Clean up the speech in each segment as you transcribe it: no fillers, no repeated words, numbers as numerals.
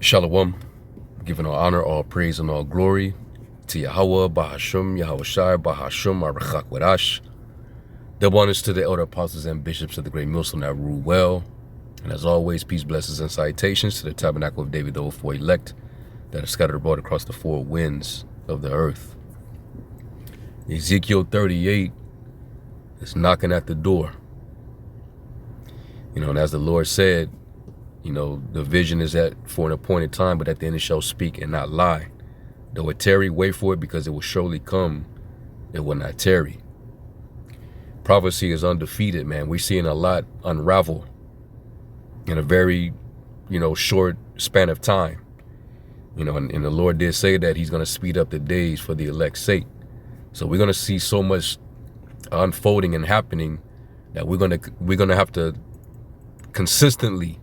Shalom, giving all honor, all praise, and all glory to Yahweh, Bahashum, Yahweh Shai, Bahashum, Arachak Wadash. Double honors to the elder apostles and bishops of the great Muslim that rule well. And as always, peace, blessings, and salutations to the tabernacle of David, the four elect that are scattered abroad across the four winds of the earth. Ezekiel 38 is knocking at the door. And as the Lord said, the vision is for an appointed time, but at the end it shall speak and not lie. Though it tarry, wait for it, because it will surely come. It will not tarry. Prophecy is undefeated, man. We're seeing a lot unravel in a very, short span of time. And the Lord did say that he's going to speed up the days for the elect's sake. So we're going to see so much unfolding and happening that we're going to have to consistently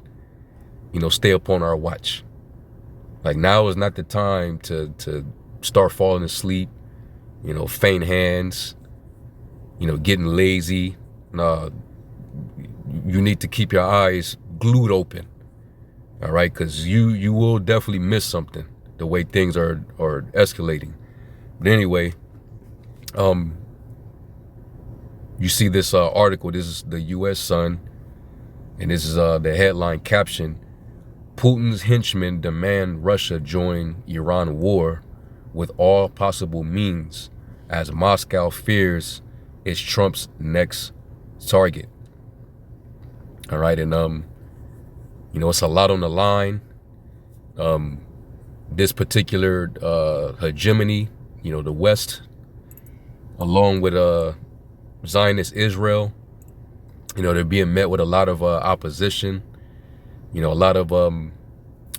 stay upon our watch. Like, now is not the time to start falling asleep, faint hands, getting lazy. No, you need to keep your eyes glued open. All right, because you will definitely miss something the way things are escalating. But anyway, you see this article. This is the U.S. Sun, and this is the headline caption: Putin's henchmen demand Russia join Iran war with all possible means, as Moscow fears it's Trump's next target. All right, and it's a lot on the line. This particular hegemony, the West, along with Zionist Israel, they're being met with a lot of opposition. A lot of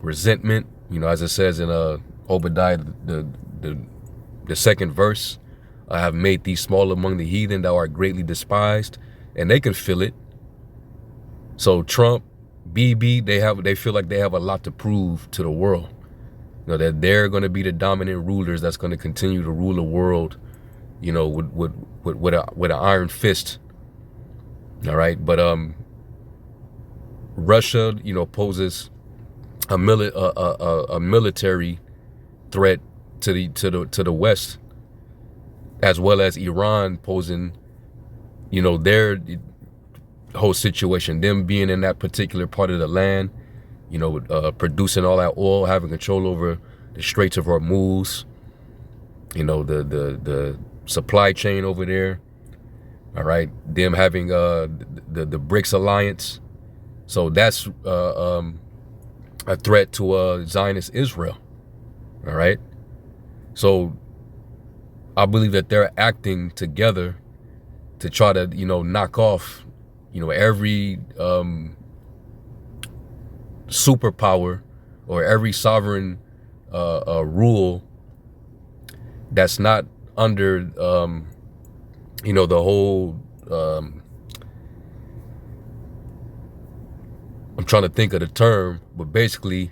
resentment, as it says in Obadiah, the second verse. I have made thee small among the heathen, thou art greatly despised, and they can feel it. So Trump, BB, they feel like they have a lot to prove to the world. That they're going to be the dominant rulers that's going to continue to rule the world, with an iron fist. All right, but Russia, poses a military threat to the West, as well as Iran posing, their whole situation, them being in that particular part of the land, producing all that oil, having control over the Straits of Hormuz, the supply chain over there. All right, them having the BRICS alliance. So that's a threat to Zionist Israel. All right. So I believe that they're acting together to try to, knock off, every superpower or every sovereign rule that's not under, the whole, I'm trying to think of the term, but basically,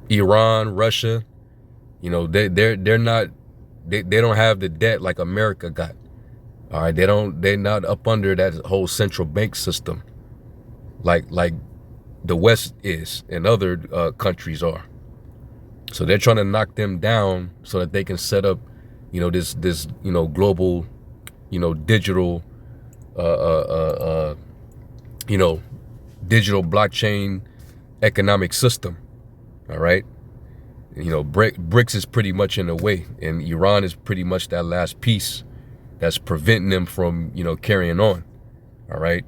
Iran, Russia, they're not, they don't have the debt like America got. All right, they're not up under that whole central bank system like the West is and other countries are. So they're trying to knock them down so that they can set up, this global, digital, digital blockchain economic system. All right. BRICS is pretty much in the way, and Iran is pretty much that last piece that's preventing them from, carrying on. All right.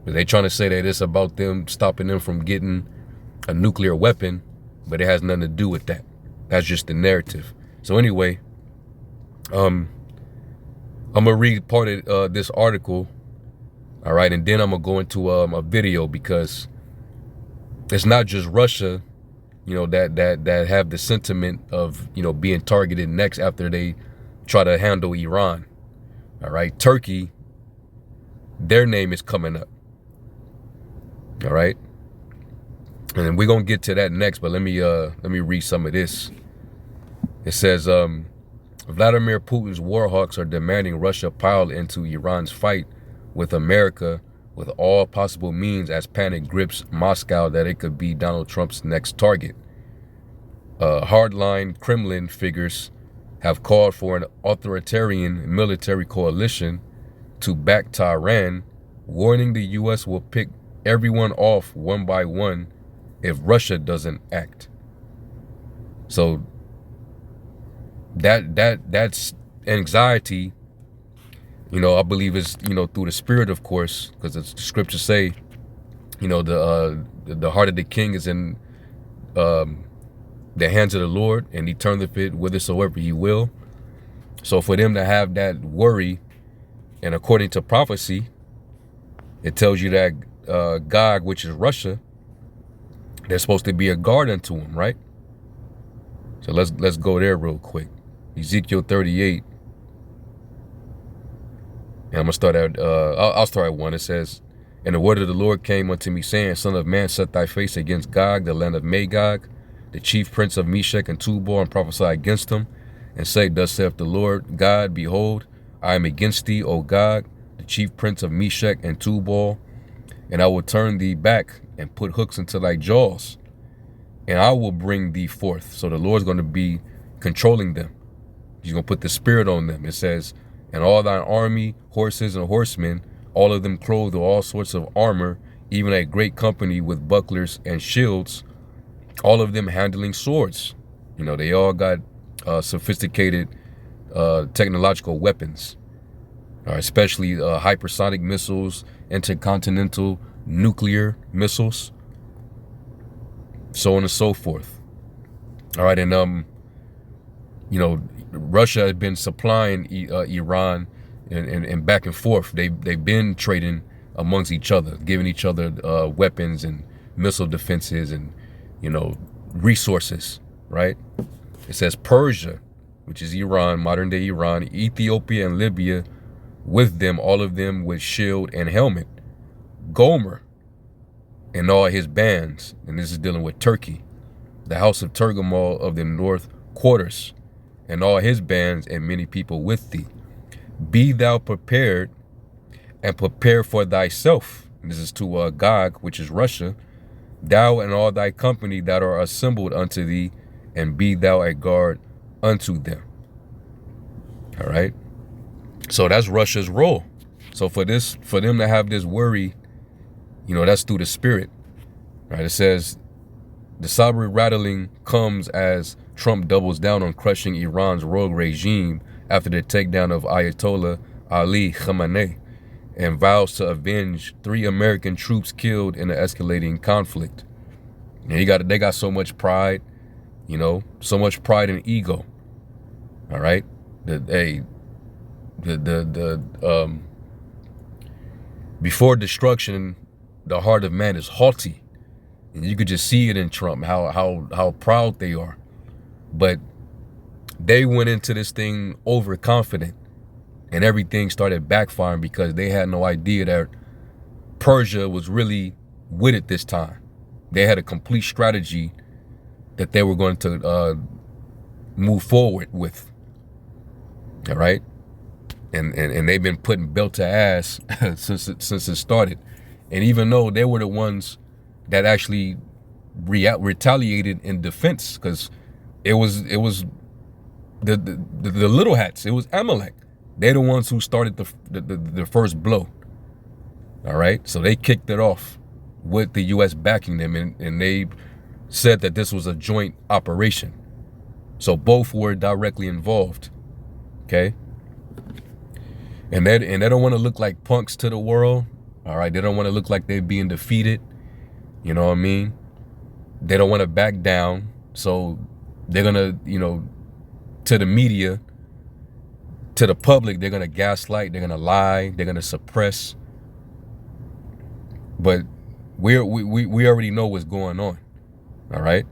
But they're trying to say that it's about them stopping them from getting a nuclear weapon, but it has nothing to do with that. That's just the narrative. So anyway, I'm going to read part of this article. All right. And then I'm going to go into a video, because it's not just Russia, that have the sentiment of, being targeted next after they try to handle Iran. All right. Turkey, their name is coming up. All right. And we're going to get to that next, but let me read some of this. It says, Vladimir Putin's war hawks are demanding Russia pile into Iran's fight with America with all possible means as panic grips Moscow that it could be Donald Trump's next target. Hardline Kremlin figures have called for an authoritarian military coalition to back Tehran, warning the U.S. will pick everyone off one by one if Russia doesn't act. So that's anxiety, I believe is, through the spirit, of course, because the scriptures say, the heart of the king is in the hands of the Lord, and he turneth it whithersoever he will. So for them to have that worry, and according to prophecy, it tells you that Gog, which is Russia, there's supposed to be a guard unto him, right? So let's go there real quick. Ezekiel 38. And I'm gonna start at I'll start at 1. It says, "And the word of the Lord came unto me, saying, Son of man, set thy face against Gog, the land of Magog, the chief prince of Meshech and Tubal, and prophesy against him, and say, Thus saith the Lord God, Behold, I am against thee, O Gog, the chief prince of Meshech and Tubal, and I will turn thee back and put hooks into thy jaws, and I will bring thee forth." So the Lord's going to be controlling them. He's going to put the spirit on them. It says, "And all thine army, horses and horsemen, all of them clothed with all sorts of armor, even a great company with bucklers and shields, all of them handling swords." They all got sophisticated technological weapons, especially hypersonic missiles, intercontinental nuclear missiles, so on and so forth. All right, and Russia had been supplying Iran and back and forth. They've been trading amongst each other, giving each other weapons and missile defenses and resources, right? It says Persia, which is Iran, modern day Iran, Ethiopia and Libya, with them, all of them with shield and helmet. Gomer and all his bands, and this is dealing with Turkey, the house of Turgamal of the north quarters, and all his bands and many people with thee. Be thou prepared, and prepare for thyself. And this is to Gog, which is Russia. Thou and all thy company that are assembled unto thee, and be thou a guard unto them. All right. So that's Russia's role. So for them to have this worry, that's through the spirit, right? It says the saber rattling comes as Trump doubles down on crushing Iran's rogue regime after the takedown of Ayatollah Ali Khamenei, and vows to avenge 3 American troops killed in the escalating conflict. And they got so much pride, so much pride and ego. All right, before destruction, the heart of man is haughty, and you could just see it in Trump how proud they are. But they went into this thing overconfident, and everything started backfiring because they had no idea that Persia was really with it this time. They had a complete strategy that they were going to move forward with. All right, and they've been putting belt to ass since it started. And even though they were the ones that actually retaliated in defense, because it was the little hats. It was Amalek. They're the ones who started the first blow. All right, so they kicked it off with the U.S. backing them, and they said that this was a joint operation. So both were directly involved. Okay, and they don't want to look like punks to the world. All right, they don't want to look like they're being defeated. You know what I mean? They don't want to back down. So they're gonna, to the media, to the public, they're gonna gaslight, they're gonna lie, they're gonna suppress. But we already know what's going on. All right,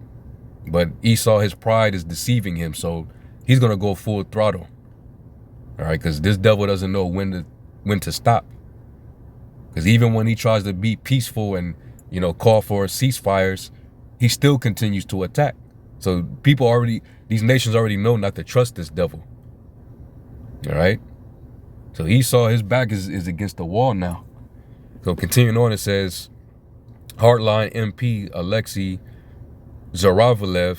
but Esau, his pride is deceiving him, so he's gonna go full throttle. All right, because this devil doesn't know when to stop. Because even when he tries to be peaceful and call for ceasefires, he still continues to attack. So these nations already know not to trust this devil. All right, so Esau, his back is against the wall now. So continuing on, it says, Hardline MP Alexei Zaravalev,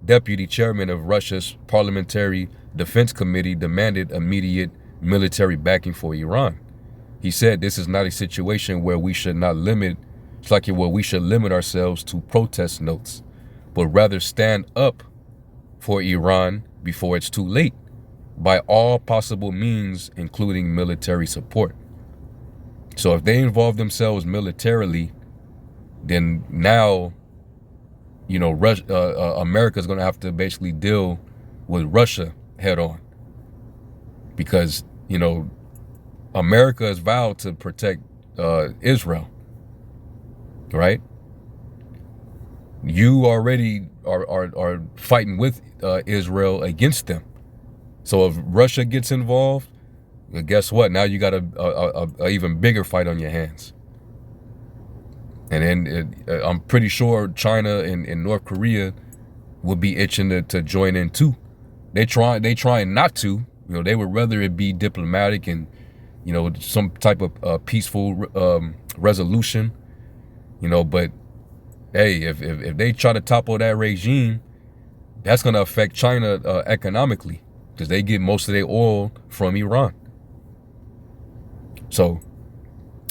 deputy chairman of Russia's Parliamentary Defense Committee, demanded immediate military backing for Iran. He said this is not a situation where we should limit ourselves to protest notes, but rather stand up for Iran before it's too late, by all possible means, including military support. So if they involve themselves militarily, then now, America's going to have to basically deal with Russia head on, because, America has vowed to protect Israel, right? You already are fighting with Israel against them. So if Russia gets involved, well, guess what? Now you got a even bigger fight on your hands. And then I'm pretty sure China and North Korea would be itching to join in too. They trying not to. They would rather it be diplomatic and, some type of peaceful resolution. But hey, if they try to topple that regime, that's going to affect China economically, because they get most of their oil from Iran. So,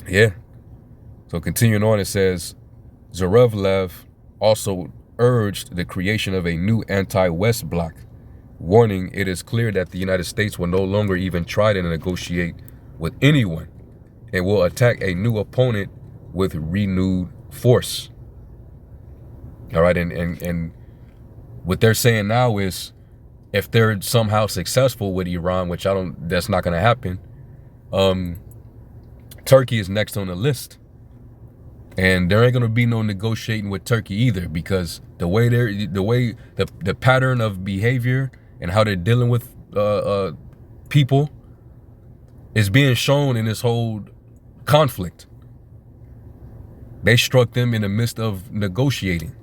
yeah. So continuing on, it says, Zaravalev also urged the creation of a new anti-West bloc, warning it is clear that the United States will no longer even try to negotiate with anyone and will attack a new opponent with renewed force. All right, and what they're saying now is, if they're somehow successful with Iran, which that's not going to happen, Turkey is next on the list. And there ain't gonna be no negotiating with Turkey either, because the pattern of behavior and how they're dealing with people is being shown in this whole conflict. They struck them in the midst of negotiating.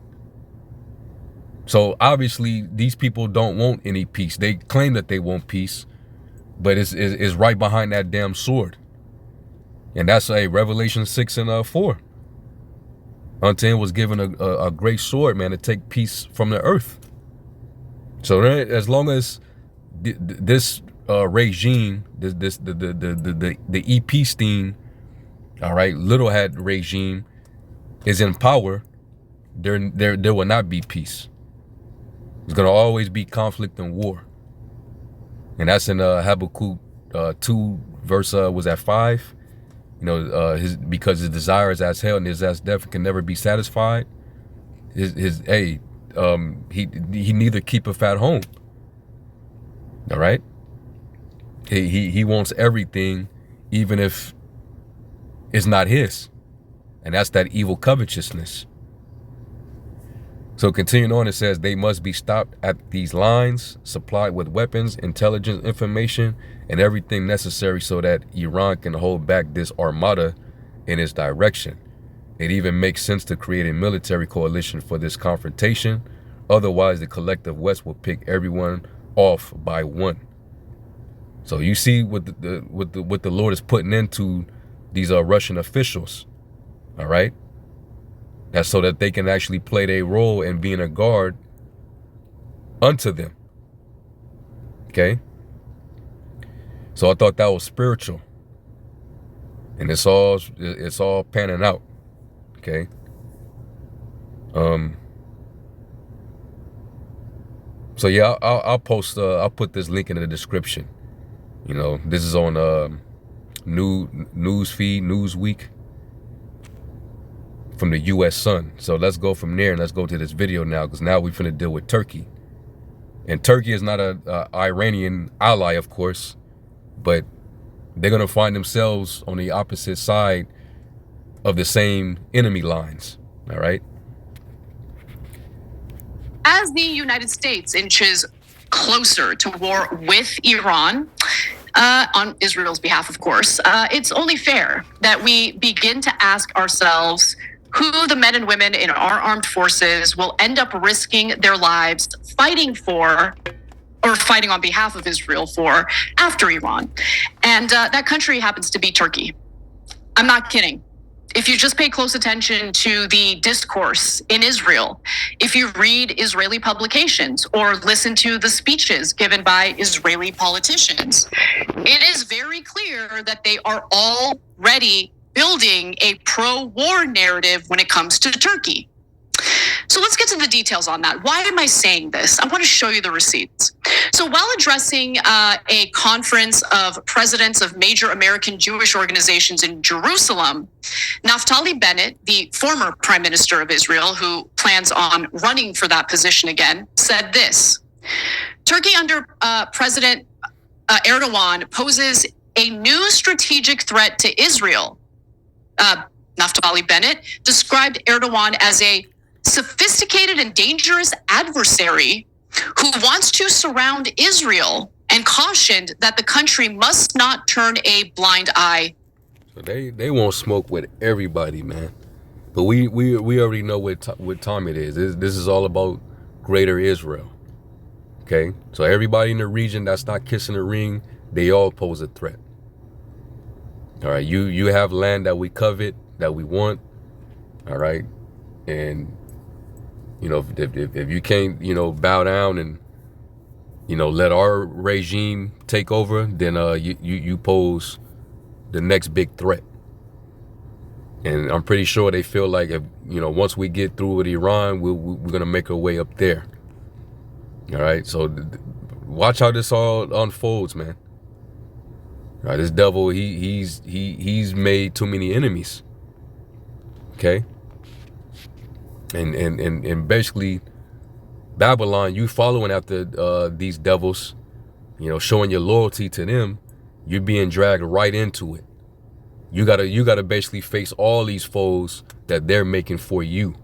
So obviously these people don't want any peace. They claim that they want peace, but it's right behind that damn sword. And that's Revelation 6 and 4. Unto him was given a great sword, man, to take peace from the earth. So as long as this regime, the Epstein, all right, little hat regime is in power, there will not be peace. There's gonna always be conflict and war, and that's in Habakkuk 2 verse was at 5. Because his desire is as hell and his as death can never be satisfied. He neither keepeth at home. All right. He wants everything, even if it's not his, and that's that evil covetousness. So continuing on, it says they must be stopped at these lines, supplied with weapons, intelligence, information, and everything necessary so that Iran can hold back this armada in its direction. It even makes sense to create a military coalition for this confrontation. Otherwise, the collective West will pick everyone off by one. So you see what the Lord is putting into these Russian officials. All right. That's so that they can actually play their role in being a guard unto them. Okay. So I thought that was spiritual. And it's all panning out. Okay. So yeah, I'll post I'll put this link in the description. This is on Newsweek from the U.S. Sun. So let's go from there and let's go to this video now, because now we're finna deal with Turkey. And Turkey is not a Iranian ally, of course, but they're gonna find themselves on the opposite side of the same enemy lines. All right. As the United States inches closer to war with Iran, on Israel's behalf, of course, it's only fair that we begin to ask ourselves who the men and women in our armed forces will end up risking their lives fighting for, or fighting on behalf of Israel for, after Iran. And that country happens to be Turkey. I'm not kidding. if you just pay close attention to the discourse in Israel, if you read Israeli publications or listen to the speeches given by Israeli politicians, it is very clear that they are already building a pro-war narrative when it comes to Turkey. So let's get to the details on that. Why am I saying this? I want to show you the receipts. So while addressing a conference of presidents of major American Jewish organizations in Jerusalem, Naftali Bennett, the former prime minister of Israel, who plans on running for that position again, said this: Turkey under President Erdogan poses a new strategic threat to Israel. Naftali Bennett described Erdogan as a sophisticated and dangerous adversary who wants to surround Israel, and cautioned that the country must not turn a blind eye. So they won't smoke with everybody, man. But we already know what time it is. This is all about greater Israel. Okay? So everybody in the region that's not kissing the ring, they all pose a threat. All right, you have land that we covet, that we want. All right? And you know, if you can't, you know, bow down and, you know, let our regime take over, then you pose the next big threat. And I'm pretty sure they feel like, if, you know, once we get through with Iran, we're going to make our way up there. All right. So watch how this all unfolds, man. All right. This devil, he's made too many enemies. Okay. And basically, Babylon, you following after these devils, you know, showing your loyalty to them, you're being dragged right into it. You gotta basically face all these foes that they're making for you.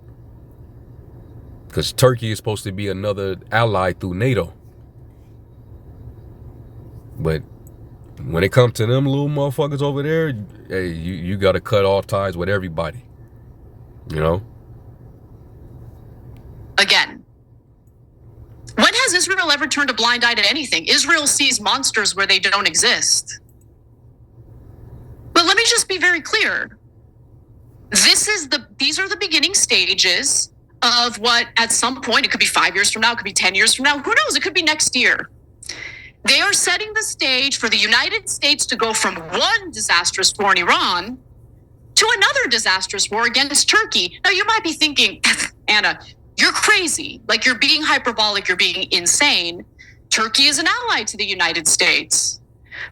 Because Turkey is supposed to be another ally through NATO. But when it comes to them little motherfuckers over there, hey, you gotta cut all ties with everybody. You know? Again, when has Israel ever turned a blind eye to anything? Israel sees monsters where they don't exist. But let me just be very clear. These are the beginning stages of what, at some point, it could be 5 years from now, it could be 10 years from now, who knows, it could be next year. They are setting the stage for the United States to go from one disastrous war in Iran to another disastrous war against Turkey. Now, you might be thinking, Anna, you're crazy. Like, you're being hyperbolic, you're being insane. Turkey is an ally to the United States.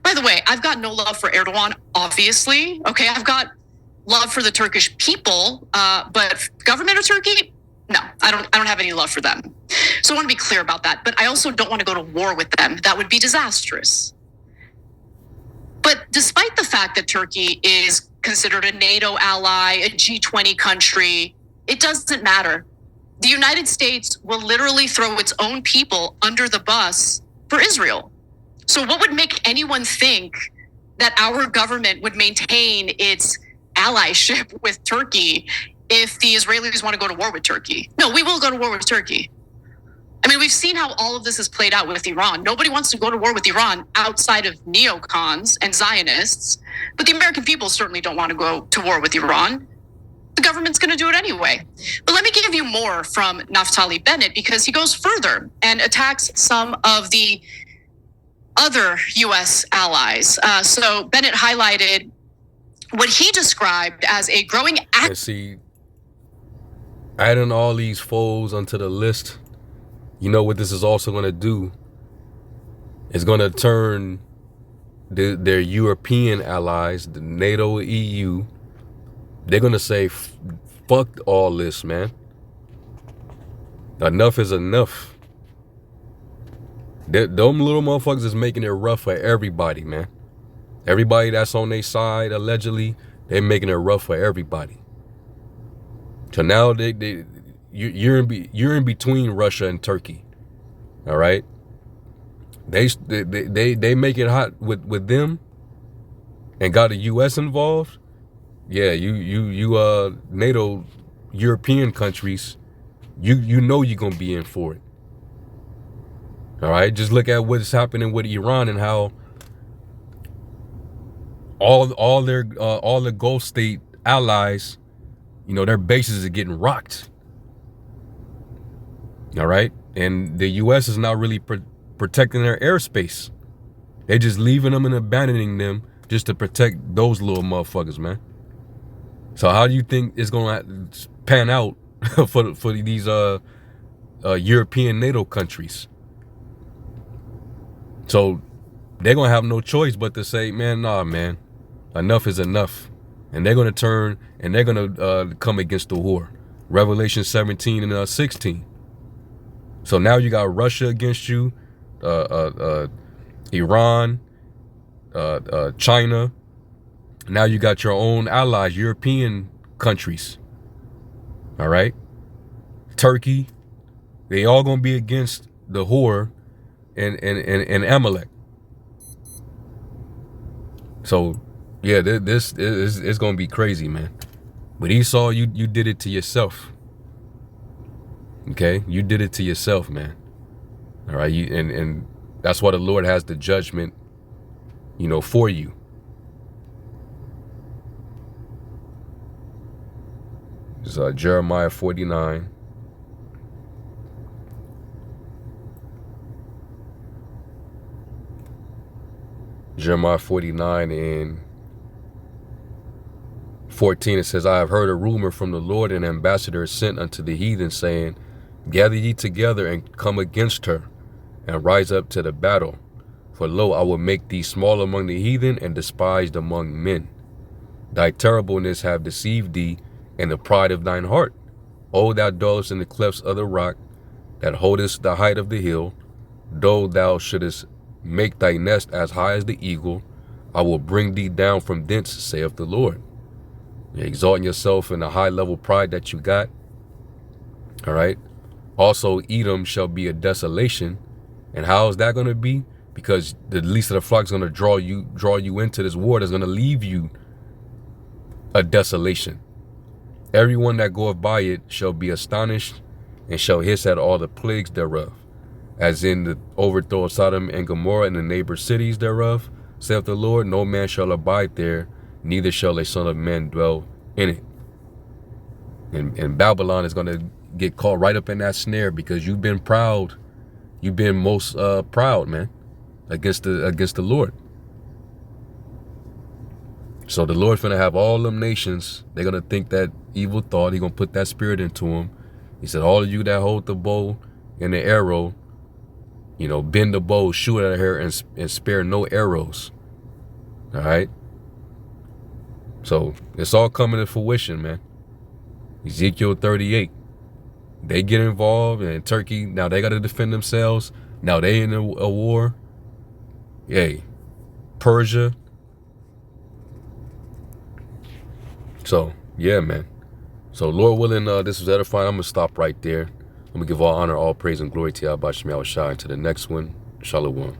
By the way, I've got no love for Erdogan, obviously. Okay, I've got love for the Turkish people, but government of Turkey, no, I don't have any love for them. So I want to be clear about that. But I also don't want to go to war with them. That would be disastrous. But despite the fact that Turkey is considered a NATO ally, a G20 country, it doesn't matter. The United States will literally throw its own people under the bus for Israel. So what would make anyone think that our government would maintain its allyship with Turkey if the Israelis want to go to war with Turkey? No, we will go to war with Turkey. I mean, we've seen how all of this is played out with Iran. Nobody wants to go to war with Iran outside of neocons and Zionists, but the American people certainly don't want to go to war with Iran. The government's going to do it anyway. But let me give you more from Naftali Bennett, because he goes further and attacks some of the other U.S. allies. So Bennett highlighted what he described as a growing see, adding all these foes onto the list, you know what this is also going to do? It's going to turn their European allies, the NATO, EU, they're going to say, fuck all this, man. Enough is enough. Them little motherfuckers is making it rough for everybody, man. Everybody that's on their side, allegedly, they're making it rough for everybody. So now you're in between Russia and Turkey. All right. They make it hot with them, and got the U.S. involved. Yeah, you NATO European countries, you know you're gonna be in for it. All right, just look at what's happening with Iran and how all the Gulf state allies, you know, their bases are getting rocked. All right. And the U.S. is not really protecting their airspace. They're just leaving them and abandoning them just to protect those little motherfuckers, man. So how do you think it's going to pan out for these European NATO countries? So they're going to have no choice but to say, man, nah, man, enough is enough. And they're going to turn and they're going to come against the war. Revelation 17 and 16. So now you got Russia against you, Iran, China. Now you got your own allies, European countries. All right. Turkey. They all going to be against the whore and Amalek. So, yeah, this is going to be crazy, man. But Esau, you did it to yourself. Okay? You did it to yourself, man. All right? And that's why the Lord has the judgment, you know, for you. This is Jeremiah 49. Jeremiah 49 and 14, it says, I have heard a rumor from the Lord, an ambassador is sent unto the heathen, saying, gather ye together and come against her, and rise up to the battle. For lo, I will make thee small among the heathen, and despised among men. Thy terribleness have deceived thee, and the pride of thine heart. O thou dwellest in the clefts of the rock, that holdest the height of the hill, though thou shouldest make thy nest as high as the eagle, I will bring thee down from thence, saith the Lord. You're exalting yourself in the high level pride that you got. All right. Also, Edom shall be a desolation. And how is that going to be? Because the least of the flock is going to draw you into this war that's going to leave you a desolation. Everyone that goeth by it shall be astonished, and shall hiss at all the plagues thereof, as in the overthrow of Sodom and Gomorrah and the neighbor cities thereof, saith the Lord. No man shall abide there, neither shall a son of man dwell in it. And Babylon is going to get caught right up in that snare, because you've been proud. You've been most proud, man, against the Lord. So the Lord's going to have all them nations. They're going to think that evil thought. He's going to put that spirit into them. He said, all of you that hold the bow and the arrow, you know, bend the bow, shoot at her, and spare no arrows. All right. So it's all coming to fruition, man. Ezekiel 38. They get involved, and Turkey, now they got to defend themselves. Now they in a war. Yay. Persia. So, yeah, man. So, Lord willing, this was edifying. I'm going to stop right there. I'm going to give all honor, all praise, and glory to Yahweh Shai. Until the next one, Shalom.